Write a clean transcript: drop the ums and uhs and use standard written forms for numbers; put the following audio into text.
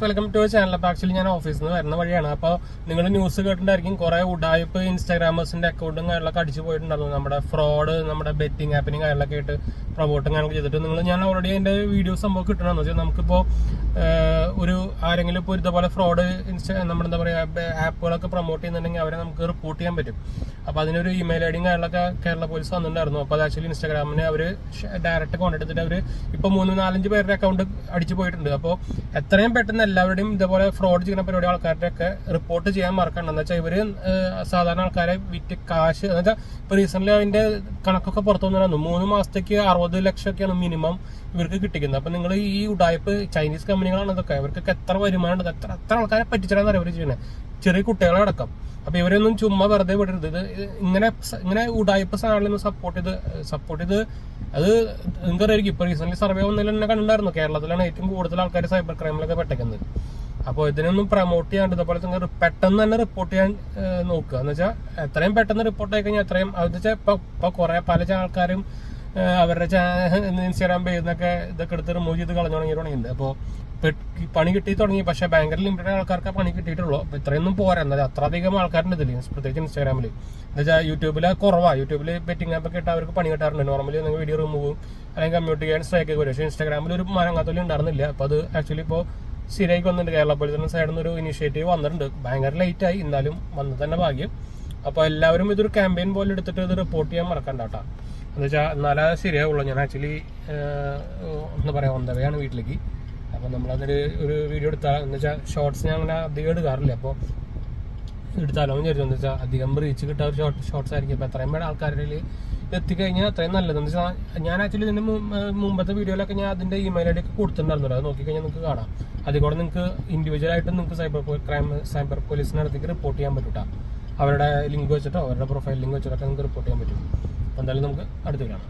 Welcome to channel. അപ്പോൾ actually ഞാൻ ഓഫീസിൽ നിന്ന് വരുന്ന വഴിയാണ്. അപ്പോൾ നിങ്ങൾ ന്യൂസ് കേട്ടിട്ടുണ്ടായിരിക്കും കുറേ ഉഡായിപ്പ് ഇൻസ്റ്റാഗ്രാമേഴ്സിന്റെ അക്കൗണ്ടും കാര്യങ്ങളൊക്കെ അടിച്ചു പോയിട്ടുണ്ടായിരുന്നു. നമ്മുടെ ഫ്രോഡ്, നമ്മുടെ ബെറ്റിംഗ് ആപ്പിനും കാര്യങ്ങളൊക്കെ ആയിട്ട് പ്രൊമോട്ടും കാര്യങ്ങളൊക്കെ ചെയ്തിട്ട് ഞാൻ ഓൾറെഡി അതിന്റെ വീഡിയോസ് സംഭവം കിട്ടണമെന്ന് വെച്ചാൽ നമുക്കിപ്പോൾ ഒരു ആരെങ്കിലും ഇപ്പോൾ ഇതുപോലെ ഫ്രോഡ് നമ്മുടെ എന്താ പറയുക ആപ്പുകളൊക്കെ പ്രൊമോട്ട് ചെയ്യുന്നുണ്ടെങ്കിൽ അവരെ നമുക്ക് റിപ്പോർട്ട് ചെയ്യാൻ പറ്റും. അപ്പോൾ അതിനൊരു ഇമെയിൽ ഐഡിയും കാര്യങ്ങളൊക്കെ കേരള പോലീസ് വന്നിട്ടുണ്ടായിരുന്നു. അപ്പോൾ അത് ആക്ച്വലി ഇൻസ്റ്റാഗ്രാമിന് അവർ ഡയറക്റ്റ് കോൺടാക്ട് ചെയ്തിട്ട് അവർ ഇപ്പോൾ 3-4 പേരുടെ അക്കൗണ്ട് അടിച്ചു പോയിട്ടുണ്ട്. അപ്പോൾ എത്രയും പെട്ടെന്ന് എല്ലാവരുടെയും ഇതേപോലെ ഫ്രോഡ് ചെയ്യുന്ന പരിപാടി ആൾക്കാരുടെയൊക്കെ റിപ്പോർട്ട് ചെയ്യാൻ മറക്കണ്ട. എന്ന് വെച്ചാൽ ഇവര് സാധാരണ ആൾക്കാരെ വിറ്റ് കാശ് എന്ന് വെച്ചാൽ ഇപ്പൊ റീസെന്റ് അതിന്റെ കണക്കൊക്കെ പുറത്തു വന്നിരുന്നു. 3 മാസത്തേക്ക് 60 ലക്ഷമൊക്കെയാണ് മിനിമം ഇവർക്ക് കിട്ടിക്കുന്നത്. അപ്പൊ നിങ്ങൾ ഈ ഉഡായിപ്പ് ചൈനീസ് കമ്പനികളാണ് ഇതൊക്കെ. ഇവർക്കൊക്കെ എത്ര വരുമാനം ഉണ്ട്, എത്ര ആൾക്കാരെ പറ്റിച്ചിട്ടാണ് ഇവർ ചെയ്യുന്നത്, ചെറിയ കുട്ടികളടക്കം. അപ്പൊ ഇവരൊന്നും ചുമ്മാ വെറുതെ വിടരുത്. ഇത് ഇങ്ങനെ ഉഡായിപ്പ് സാധനങ്ങളൊന്നും സപ്പോർട്ട് ചെയ്ത് അത് എന്താ പറയുക. ഇപ്പൊ റീസെന്റ് സർവേ ഒന്നിലും തന്നെ കണ്ടിട്ടുണ്ടായിരുന്നു കേരളത്തിലാണ് ഏറ്റവും കൂടുതൽ ആൾക്കാർ സൈബർ ക്രൈമിലൊക്കെ പെട്ടേക്കുന്നത്. അപ്പോൾ ഇതിനൊന്നും പ്രൊമോട്ട് ചെയ്യാണ്ട് ഇതുപോലെ തന്നെ പെട്ടെന്ന് തന്നെ റിപ്പോർട്ട് ചെയ്യാൻ നോക്കുക. എന്ന് വെച്ചാൽ എത്രയും പെട്ടെന്ന് റിപ്പോർട്ട് ആയി കഴിഞ്ഞാൽ എത്രയും അത് വെച്ചാൽ ഇപ്പൊ കുറെ പല ആൾക്കാരും അവരുടെ ഇൻസ്റ്റാഗ്രാം പേജിന്നൊക്കെ ഇതൊക്കെ എടുത്ത് റിമൂവ് ചെയ്ത് കളഞ്ഞു തുടങ്ങിയിട്ടുണ്ട്. അപ്പോൾ പണി കിട്ടി തുടങ്ങി. പക്ഷെ ഭയങ്കര ലിമിറ്റഡ് ആൾക്കാർക്ക് പണി കിട്ടിയിട്ടുള്ളൂ. അപ്പൊ ഇത്രയൊന്നും പോരാ. എന്നാൽ അത്ര അധികം ആൾക്കാരുണ്ട് ഇതിൽ, പ്രത്യേകിച്ച് ഇൻസ്റ്റാഗ്രാമിൽ. എന്ന് വെച്ചാൽ യൂട്യൂബിൽ കുറവാണ്. യൂട്യൂബിൽ ബെറ്റിംഗ് ആപ്പ് ഒക്കെ ഇട്ട് അവർക്ക് പണി കിട്ടാറുണ്ട്. നോർമലി നിങ്ങൾ വീഡിയോ റിമൂവും അല്ലെങ്കിൽ കമ്മ്യൂണിറ്റി ചെയ്യാൻ സ്ട്രൈക്ക് ഒക്കെ വരും. പക്ഷേ ഇൻസ്റ്റാഗ്രാമിൽ ഒരു മരങ്ങാത്തൊലി ഉണ്ടായിരുന്നില്ല. അപ്പോൾ അത് ആക്ച്വലി ഇപ്പോൾ സ്ഥിരമായിട്ട് വന്നിട്ടുണ്ട്. കേരള പോലീസിന്റെ സൈഡിൽ നിന്ന് ഒരു ഇനിഷ്യേറ്റീവ് വന്നിട്ടുണ്ട്. ഭയങ്കര ലേറ്റ് ആയി, എന്നാലും വന്നത് തന്നെ ഭാഗ്യം. അപ്പോൾ എല്ലാവരും ഇതൊരു ക്യാമ്പയിൻ പോലെ എടുത്തിട്ട് ഇത് റിപ്പോർട്ട് ചെയ്യാൻ മറക്കണ്ട കേട്ടോ. എന്ന് വെച്ചാൽ എന്നാലേ ശരിയാവുള്ളൂ. ഞാൻ ആക്ച്വലി എന്താ പറയുക ഒന്നവയാണ് വീട്ടിലേക്ക്. അപ്പോൾ നമ്മളതൊരു വീഡിയോ എടുത്താൽ എന്ന് വെച്ചാൽ ഷോർട്സ് ഞാൻ അങ്ങനെ അധികം എടുക്കാറില്ല. അപ്പോൾ എടുത്താലോ എന്ന് വിചാരിച്ചു. എന്ന് വെച്ചാൽ അധികം റീച്ച് കിട്ടാൻ ഒരു ഷോർട്സ് ആയിരിക്കും. അപ്പോൾ എത്രയും പേര് ആൾക്കാരിൽ എത്തിക്കഴിഞ്ഞാൽ അത്രയും നല്ലത്. എന്ന് വെച്ചാൽ ഞാൻ ആക്ച്വലി ഇതിന് മുമ്പത്തെ വീഡിയോയിലൊക്കെ ഞാൻ അതിന്റെ ഇമെയിൽ ഐ ഡി ഒക്കെ കൊടുത്തിട്ടുണ്ടായിരുന്നല്ലോ. അത് നോക്കിക്കഴിഞ്ഞാൽ നിങ്ങൾക്ക് കാണാം. അതിൽ കൂടെ നിങ്ങൾക്ക് ഇൻഡിവിജ്വൽ ആയിട്ട് നിങ്ങൾക്ക് സൈബർ പോലീസിന്റെ അടുത്തേക്ക് റിപ്പോർട്ട് ചെയ്യാൻ പറ്റൂട്ടാ. അവരുടെ ലിങ്ക് വെച്ചിട്ടോ അവരുടെ പ്രൊഫൈൽ ലിങ്ക് വെച്ചിട്ടൊക്കെ നിങ്ങൾക്ക് റിപ്പോർട്ട് ചെയ്യാൻ പറ്റും. അപ്പോൾ എന്തായാലും നമുക്ക് അടുത്ത് കാണാം.